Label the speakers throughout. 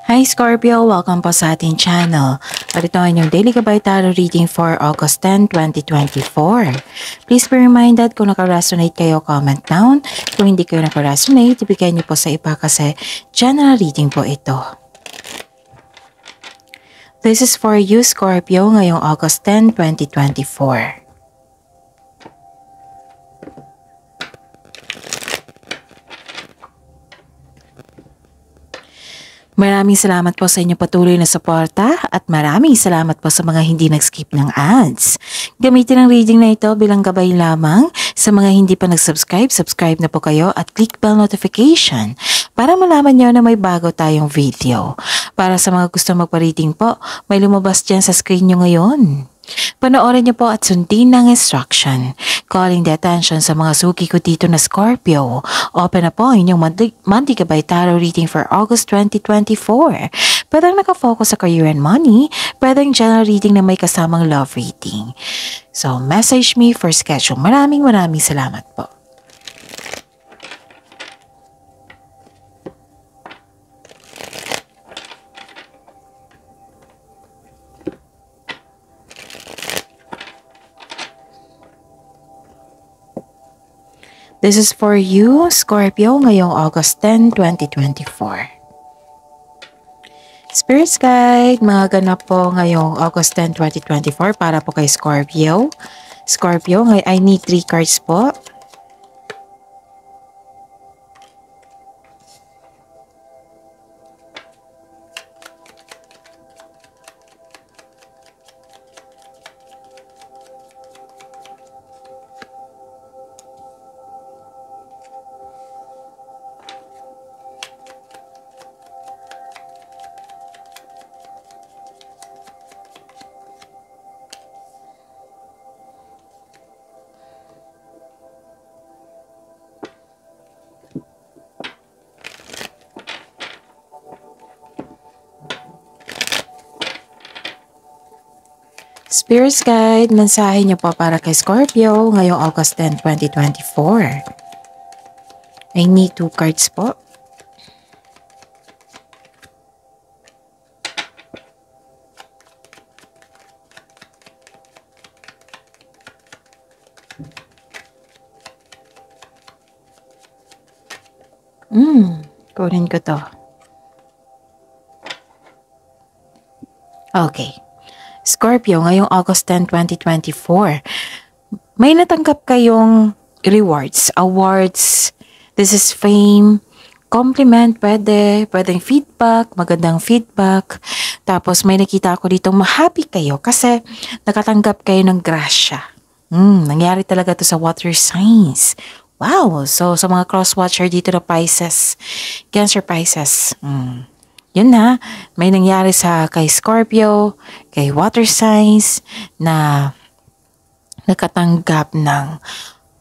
Speaker 1: Hi Scorpio! Welcome po sa ating channel. At ito ang inyong Daily Gabay Tarot Reading for August 10, 2024. Please be reminded kung naka-resonate kayo, comment down. Kung hindi kayo naka-resonate, ibigay niyo po sa iba kasi general reading po ito. This is for you Scorpio ngayong August 10, 2024. Maraming salamat po sa inyong patuloy na suporta at maraming salamat po sa mga hindi nag-skip ng ads. Gamitin ang reading na ito bilang gabay lamang. Sa mga hindi pa nag-subscribe, subscribe na po kayo at click bell notification para malaman nyo na may bago tayong video. Para sa mga gusto magpa-reading po, may lumabas dyan sa screen nyo ngayon. Panoorin niyo po at sundin ng instruction. Calling the attention sa mga suki ko dito na Scorpio. Open na po inyong monthly Gabay Tarot Reading for August 2024. Pwedeng nakafocus sa career and money, pwedeng general reading na may kasamang love reading. So message me for schedule. Maraming salamat po. This is for you, Scorpio, ngayong August 10, 2024. Spirits Guide, mga ganap po ngayong August 10, 2024 para po kay Scorpio. Scorpio, I need 3 cards po. Spirits Guide, mensahe niyo po para kay Scorpio ngayong August 10, 2024. I need 2 cards po. Kunin ko to. Okay. Scorpio, ngayong August 10, 2024, may natanggap kayong rewards, awards, this is fame, compliment, pwedeng feedback, magandang feedback. Tapos may nakita ako dito, ma-happy kayo kasi nakatanggap kayo ng grasya. Nangyari talaga to sa water signs. Wow! So, sa mga cross-watcher dito na Pisces, Cancer Pisces, yun na, may nangyari sa kay Scorpio, kay water signs na nakatanggap ng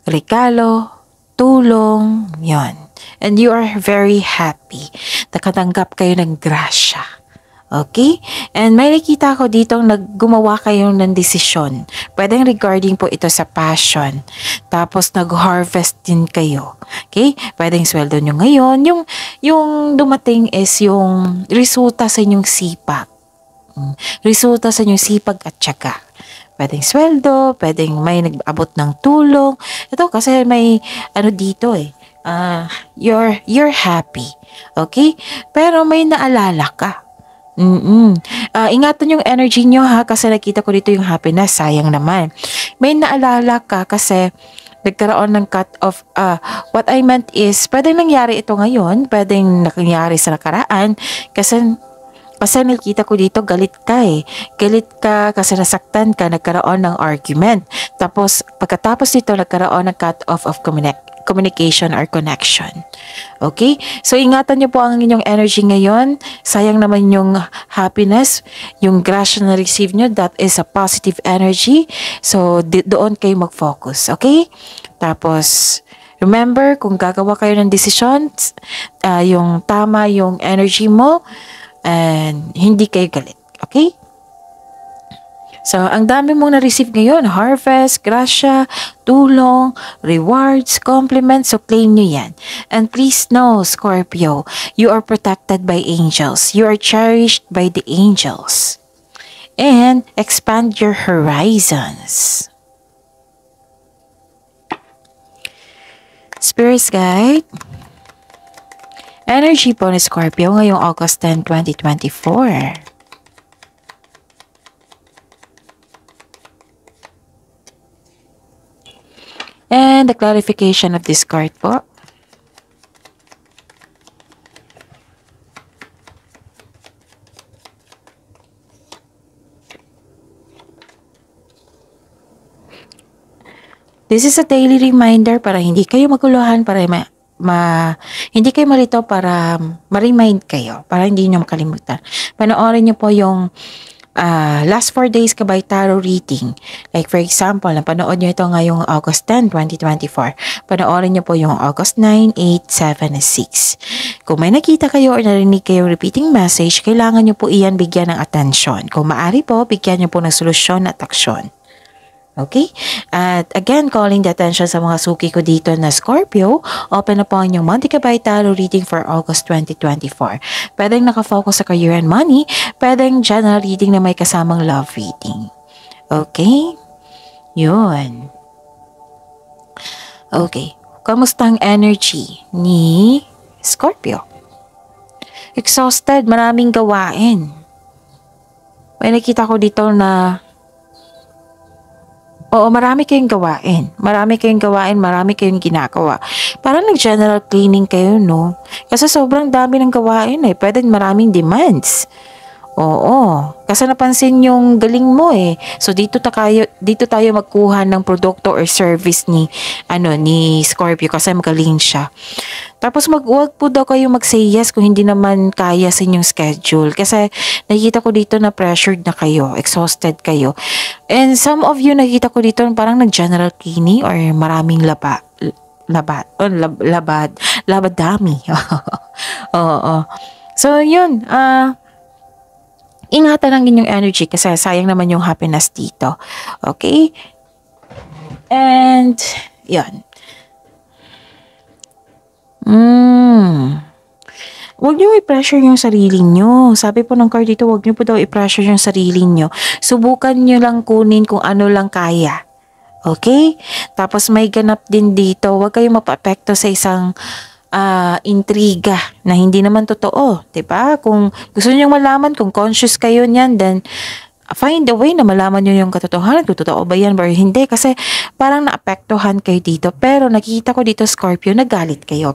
Speaker 1: regalo, tulong, yon. And you are very happy. Nakatanggap kayo ng grasya. Okay? And may nakita ko dito gumawa kayo ng desisyon. Pwedeng regarding po ito sa passion. Tapos nag-harvest din kayo. Okay? Pwedeng sweldo nyo ngayon. Yung dumating is yung resulta sa inyong sipag. Resulta sa inyong sipag at tiyaga. Pwedeng sweldo, pwedeng may nag-abot ng tulong. Ito kasi may dito you're happy. Okay? Pero may naalala ka. Ingatan yung energy nyo ha, kasi nakita ko dito yung happiness, sayang naman. May naalala ka kasi nagkaroon ng cut off. What I meant is, pwedeng nangyari ito ngayon, pwedeng nangyari sa nakaraan, kasi nakita ko dito galit ka Galit ka kasi nasaktan ka, nagkaroon ng argument. Tapos pagkatapos nito nagkaroon ng cut off of communication or connection. Okay? So, ingatan niyo po ang inyong energy ngayon. Sayang naman yung happiness, yung grasya na receive nyo, that is a positive energy. So, doon kayo mag-focus. Okay? Tapos, remember, kung gagawa kayo ng decisions, yung tama yung energy mo, and hindi kayo galit. Okay? So, ang dami mong na-receive ngayon, harvest, grasya, tulong, rewards, compliments, so claim nyo yan. And please know, Scorpio, you are protected by angels. You are cherished by the angels. And expand your horizons. Spirit's Guide. Energy po ni Scorpio ngayong August 10, 2024. And the clarification of this card po. This is a daily reminder para hindi kayo maguluhan, para hindi kayo malito, para ma-remind kayo, para hindi nyo makalimutan. Panoorin nyo po yung last 4 days Kabay Tarot reading. Like for example, napanood nyo ito ngayong August 10, 2024. Panoorin nyo po yung August 9, 8, 7, 6. Kung may nakita kayo or narinig kayo repeating message, kailangan nyo po iyan bigyan ng atensyon. Kung maaari po, bigyan nyo po ng solusyon at aksyon. Okay? At again, calling the attention sa mga suki ko dito na Scorpio, open na po ang inyong Monthly Kabay Tarot reading for August 2024. Pwedeng nakafocus sa career and money, pwedeng general reading na may kasamang love reading. Okay? Yun. Okay. Kamusta ang energy ni Scorpio? Exhausted, maraming gawain. May nakita ko dito na oo, marami kayong gawain. Marami kayong ginagawa. Parang nag-general cleaning kayo, no? Kasi sobrang dami ng gawain eh. Pwede maraming demands. Oo. Kasi napansin yung galing mo eh. So dito tayo magkuha ng produkto or service ni Scorpio kasi magaling siya. Tapos wag po daw kayo mag-say yes kung hindi naman kaya sa inyong schedule. Kasi nakikita ko dito na pressured na kayo, exhausted kayo. And some of you nakikita ko dito parang nag-general cleaning or maraming labadami. Oo. So yun, ingatan lang din yung energy kasi sayang naman yung happiness dito. Okay? And, yan. Huwag niyo i-pressure yung sarili niyo. Sabi po ng card dito, huwag niyo po daw i-pressure yung sarili niyo. Subukan niyo lang kunin kung ano lang kaya. Okay? Tapos may ganap din dito. Huwag kayong mapa-apekto sa isang intriga na hindi naman totoo, 'di ba? Kung gusto niyo malaman kung conscious kayo niyan, then find a way na malaman niyo yung katotohanan, kung totoo ba yan or hindi, kasi parang naapektuhan kayo dito. Pero nakikita ko dito, Scorpio, nagalit kayo.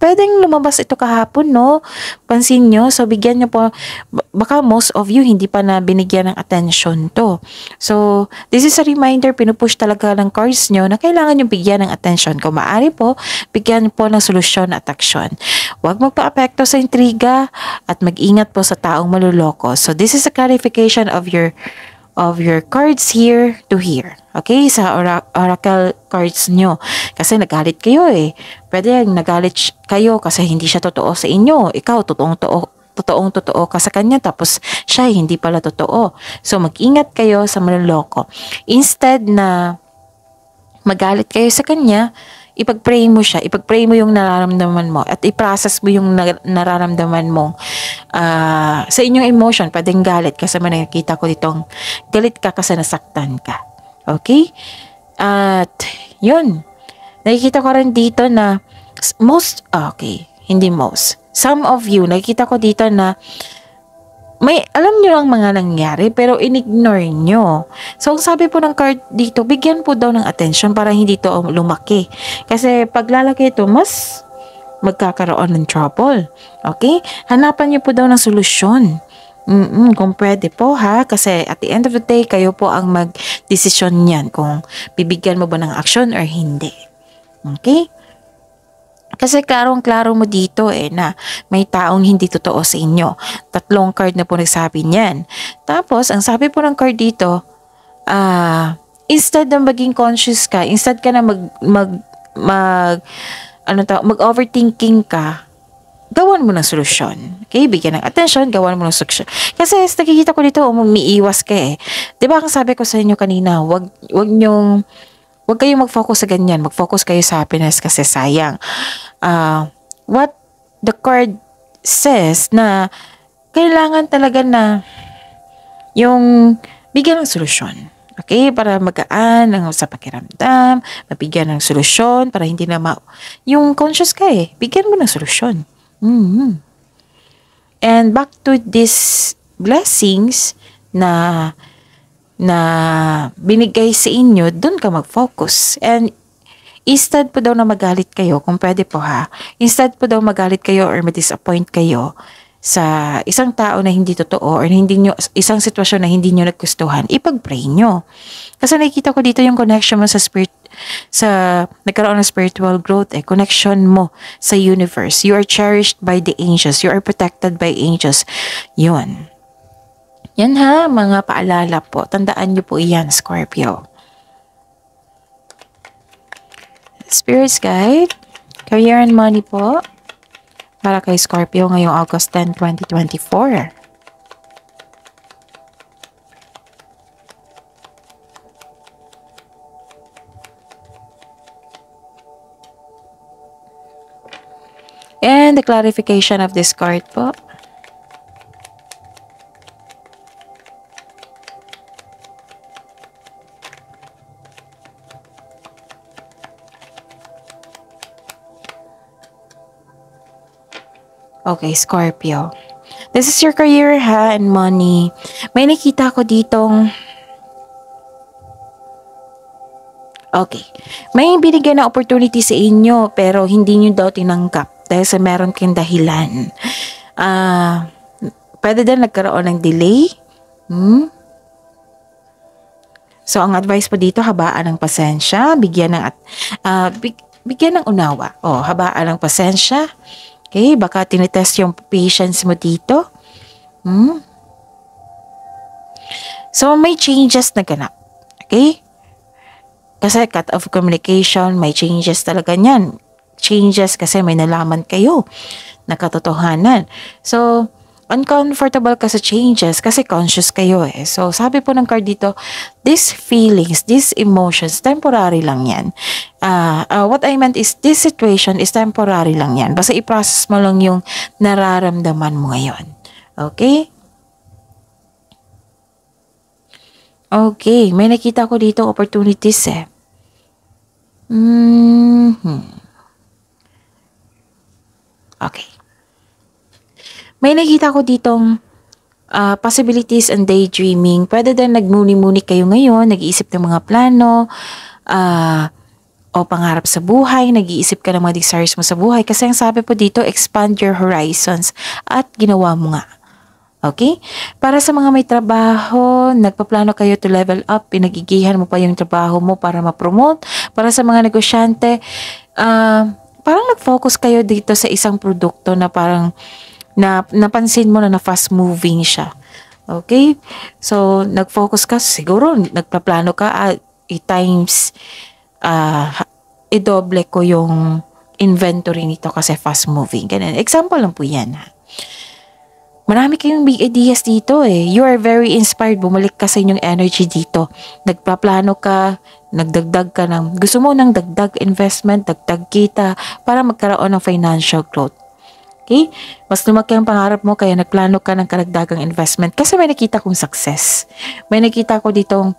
Speaker 1: Pwedeng lumabas ito kahapon, no? Pansin nyo. So, bigyan nyo po. Baka most of you hindi pa na binigyan ng attention to. So, this is a reminder. Pinupush talaga ng cards nyo na kailangan nyo bigyan ng attention. Kung maaari po, bigyan po ng solusyon at aksyon. Huwag magpa-apekto sa intriga at mag-ingat po sa taong maluloko. So, this is a clarification of your cards here to here. Okay? Sa oracle cards nyo. Kasi nagalit kayo eh. Pwede nagalit kayo kasi hindi siya totoo sa inyo. Ikaw, totoong-totoo ka sa kanya, tapos siya hindi pala totoo. So, mag-ingat kayo sa manloloko. Instead na magalit kayo sa kanya, ipag-pray mo siya, ipag-pray mo yung nararamdaman mo at i-process mo yung nararamdaman mo sa inyong emotion. Pwedeng galit kasi nakikita ko ditong galit ka kasi nasaktan ka. Okay? At yun, nakikita ko rin dito na some of you, nakikita ko dito na may alam nyo lang mga nangyari pero in-ignore nyo. So, ang sabi po ng card dito, bigyan po daw ng attention para hindi to lumaki. Kasi pag lalaki ito, mas magkakaroon ng trouble. Okay? Hanapan nyo po daw ng solusyon. Kung pwede po ha, kasi at the end of the day, kayo po ang mag-desisyon niyan kung bibigyan mo ba ng action or hindi. Okay? Kasi klarong-klaro mo dito na may taong hindi totoo sa inyo. 3 card na po nagsabi niyan. Tapos, ang sabi po ng card dito, instead na maging conscious ka, instead ka na mag-overthinking ka, gawan mo ng solusyon. Okay? Bigyan ng attention, gawan mo ng solusyon. Kasi nakikita ko dito, umiiwas ka eh. Diba ang sabi ko sa inyo kanina, wag kayong mag-focus sa ganyan. Mag-focus kayo sa happiness kasi sayang. What the card says na kailangan talaga na yung bigyan ng solusyon. Okay? Para magaan sa pakiramdam, mabigyan ng solusyon, para hindi na yung conscious ka eh. Bigyan mo ng solusyon. And back to these blessings na binigay sa inyo, dun ka mag-focus. And instead po daw na magalit kayo, kung pwede po ha, instead po daw magalit kayo or ma-disappoint kayo sa isang tao na hindi totoo or isang sitwasyon na hindi nyo naggustuhan, ipag-pray nyo. Kasi nakikita ko dito yung connection mo sa spirit, nagkaroon ng spiritual growth connection mo sa universe. You are cherished by the angels. You are protected by angels. Yun. Yan ha, mga paalala po. Tandaan nyo po iyan, Scorpio. Spirits guide, career and money po. Para kay Scorpio ngayong August 10, 2024. And the clarification of this card po. Okay, Scorpio. This is your career ha, and money. May nakita ko ditong okay. May binigyan na opportunity sa inyo pero hindi nyo daw tinanggap dahil sa meron kayong dahilan. Pwede din nagkaroon ng delay. So, ang advice po dito, habaan ng pasensya, bigyan ng unawa. Habaan ng pasensya. Okay, baka tinitest yung patience mo dito. So, may changes na ganap. Okay? Kasi cut off communication, may changes talaga niyan. Changes kasi may nalaman kayo na katotohanan. So, uncomfortable ka sa changes kasi conscious kayo eh. So, sabi po ng card dito, these feelings, these emotions, temporary lang yan. What I meant is, this situation is temporary lang yan. Basta i-process mo lang yung nararamdaman mo ngayon. Okay? Okay, may nakita ko dito opportunities eh. Okay. May nakita ko ditong possibilities and daydreaming. Pwede din nagmuni-muni kayo ngayon, nag-iisip ng mga plano, o pangarap sa buhay, nag-iisip ka ng mga desires mo sa buhay. Kasi ang sabi po dito, expand your horizons at ginawa mo nga. Okay? Para sa mga may trabaho, nagpaplano kayo to level up, pinagigihan mo pa yung trabaho mo para ma-promote. Para sa mga negosyante, parang nag-focus kayo dito sa isang produkto na parang napansin mo na fast moving siya. Okay? So, nag-focus ka, siguro nagpaplano ka times i-double ko yung inventory nito kasi fast moving. Ganun. Example lang po yan ha. Marami kayong big ideas dito eh. You are very inspired. Bumalik ka sa inyong energy dito. Nagpaplano ka, nagdagdag ka ng, gusto mo ng dagdag investment, dagdag kita para magkaroon ng financial growth. Okay? Mas lumaki ang pangarap mo kaya nagplano ka ng karagdagang investment kasi may nakita kong success. May nakita ko ditong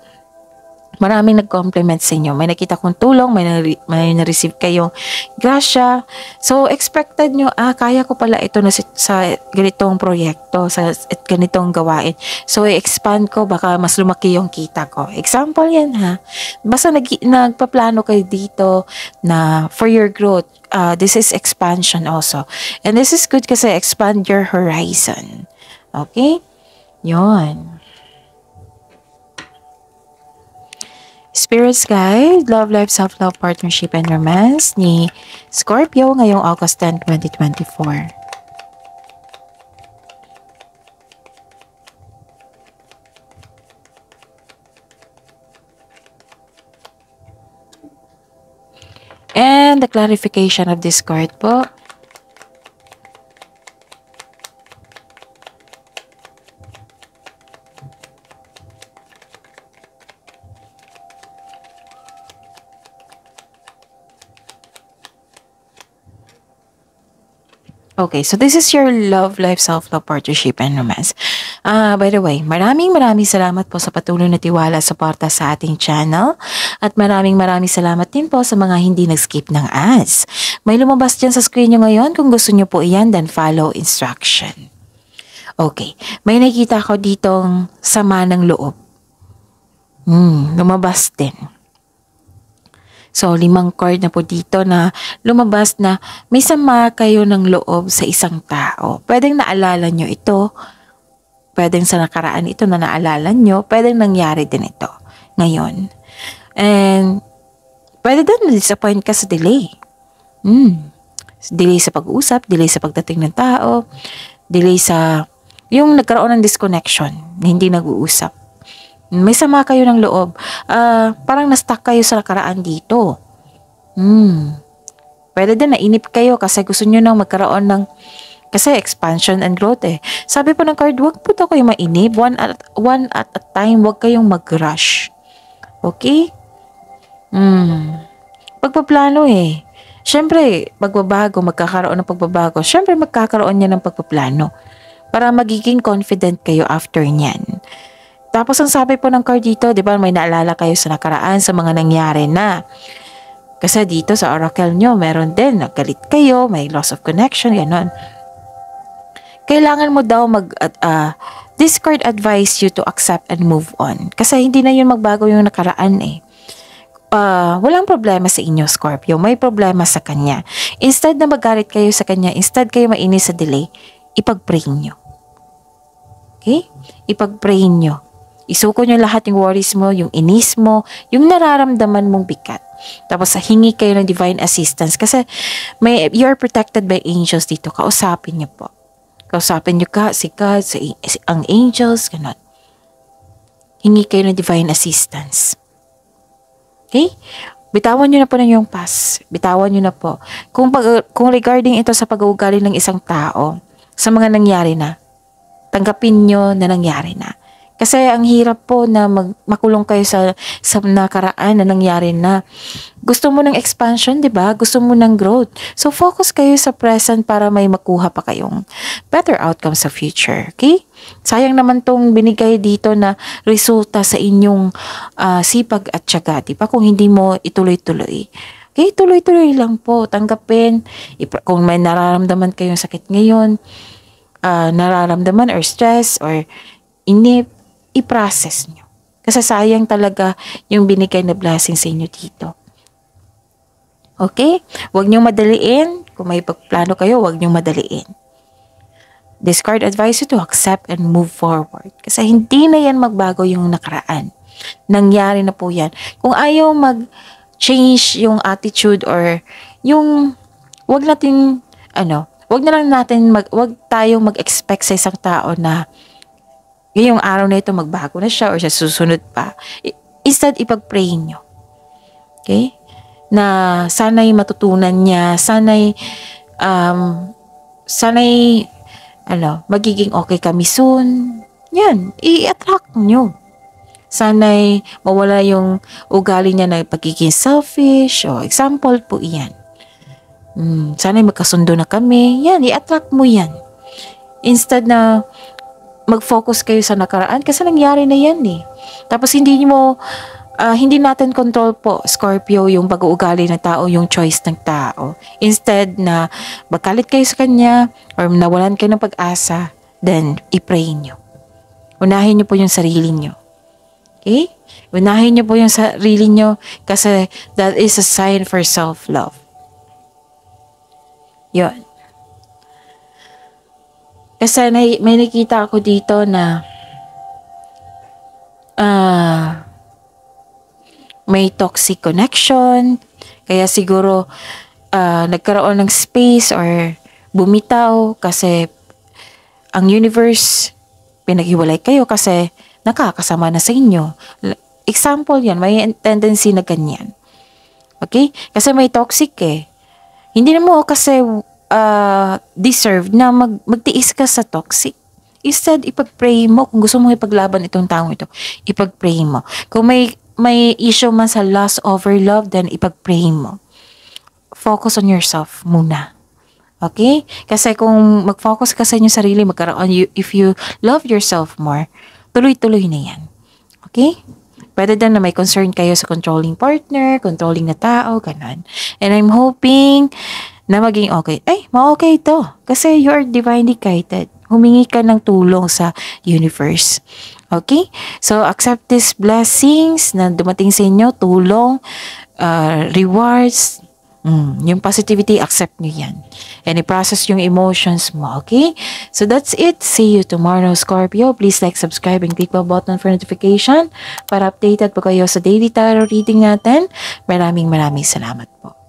Speaker 1: maraming nag-compliment sa inyo. May nakita kong tulong, may na-receive kayong grasya. So, expected nyo, kaya ko pala ito na sa ganitong proyekto, sa ganitong gawain. So, i-expand ko, baka mas lumaki yung kita ko. Example yan ha. Basta nagpaplano kayo dito na for your growth. This is expansion also. And this is good kasi expand your horizon. Okay? Yon. Spirits Guide, Love Life, Self-Love, Partnership, and Romance ni Scorpio ngayong August 10, 2024. And the clarification of this card po. Okay, so this is your love life, self-love, partnership, and romance. By the way, maraming salamat po sa patuloy na tiwala at suporta sa ating channel. At maraming salamat din po sa mga hindi nag-skip ng ads. May lumabas dyan sa screen nyo ngayon. Kung gusto nyo po iyan, then follow instruction. Okay, may nakita ko ditong sama ng loob. Lumabas din. So, 5 card na po dito na lumabas na may sama kayo ng loob sa isang tao. Pwedeng naalala nyo ito. Pwedeng sa nakaraan ito na naalala nyo. Pwedeng nangyari din ito ngayon. And, pwede din na-disappoint ka sa delay. Delay sa pag-uusap, delay sa pagdating ng tao, delay sa yung nagkaroon ng disconnection, hindi nag-uusap. May sama kayo ng loob. Parang na-stuck kayo sa nakaraan dito. Pwede din nainip kayo kasi gusto nyo nang magkaroon ng kasi expansion and growth eh. Sabi po ng card, wag po daw kayo mainip. One at a time, wag kayong mag-rush. Okay? Pagpaplano eh. Siyempre, magbabago, magkakaroon ng pagbabago. Siyempre, magkakaroon niya ng pagpaplano para magiging confident kayo after niyan. Tapos ang sabi po ng card dito, di ba may naalala kayo sa nakaraan sa mga nangyari na. Kasi dito sa oracle nyo, meron din, naggalit kayo, may loss of connection, gano'n. Kailangan mo daw this card advise you to accept and move on. Kasi hindi na yun magbago yung nakaraan eh. Walang problema sa inyo, Scorpio. May problema sa kanya. Instead na magalit kayo sa kanya, instead kayo mainis sa delay, ipag-pray nyo. Okay? Ipag-pray nyo. Isuko nyo lahat yung worries mo, yung inis mo, yung nararamdaman mong bigat. Tapos hingi kayo ng divine assistance kasi you're protected by angels dito. Kausapin nyo po. Kausapin nyo si God, ang angels, gano'n. Hingi kayo ng divine assistance. Okay? Bitawan nyo na po ng yung past. Bitawan nyo na po. Kung regarding ito sa pag-uugali ng isang tao, sa mga nangyari na, tanggapin nyo na nangyari na. Kasi ang hirap po na makulong kayo sa nakaraan na nangyari na. Gusto mo ng expansion, di ba? Gusto mo ng growth. So, focus kayo sa present para may makuha pa kayong better outcome sa future. Okay? Sayang naman tong binigay dito na resulta sa inyong sipag at tiyaga, di ba? Kung hindi mo ituloy-tuloy. Okay? Tuloy-tuloy lang po. Tanggapin. Kung may nararamdaman kayong sakit ngayon, nararamdaman or stress or inip, i-process nyo. Kasi sayang talaga yung binigay na blessing sa inyo dito. Okay? Huwag nyo madaliin. Kung may pagplano kayo, huwag nyo madaliin. This card advise you to accept and move forward. Kasi hindi na yan magbago yung nakaraan. Nangyari na po yan. Kung ayaw mag-change yung attitude or yung huwag natin, huwag na lang natin, huwag tayong mag-expect sa isang tao na ngayong araw na ito magbago na siya or sa susunod pa. Instead, ipag-pray nyo. Okay? Na sana'y matutunan niya, sana'y magiging okay kami soon. Yan, i-attract nyo. Sana'y mawala yung ugali niya na pagiging selfish. O, example po iyan. Sana'y magkasundo na kami. Yan, i-attract mo yan. Instead na mag-focus kayo sa nakaraan kasi nangyari na yan eh. Tapos hindi natin control po, Scorpio, yung pag-uugali ng tao, yung choice ng tao. Instead na magkalit kayo sa kanya or nawalan kayo ng pag-asa, then i-pray nyo. Unahin nyo po yung sarili nyo. Okay? Unahin nyo po yung sarili nyo kasi that is a sign for self-love. Yun. Kasi may nakita ako dito na may toxic connection. Kaya siguro nagkaroon ng space or bumitaw kasi ang universe pinaghiwalay kayo kasi nakakasama na sa inyo. Example yan, may tendency na ganyan. Okay? Kasi may toxic eh. Hindi na mo kasi deserve na magtiis ka sa toxic. Instead, ipag-pray mo. Kung gusto mo ipaglaban itong taong ito, ipag-pray mo. Kung may issue man sa lust over love, then ipag-pray mo. Focus on yourself muna. Okay? Kasi kung mag-focus ka sa inyong sarili, if you love yourself more, tuloy-tuloy na yan. Okay? Pwede din na may concern kayo sa controlling partner, controlling na tao, ganun. And I'm hoping na maging okay. Ma-okay to. Kasi you're divinely guided. Humingi ka ng tulong sa universe. Okay? So, accept these blessings na dumating sa inyo, tulong, rewards, yung positivity, accept nyo yan. And i-process yung emotions mo, okay? So that's it. See you tomorrow, Scorpio. Please like, subscribe, and click the button for notification para updated po kayo sa daily tarot reading natin. Maraming salamat po.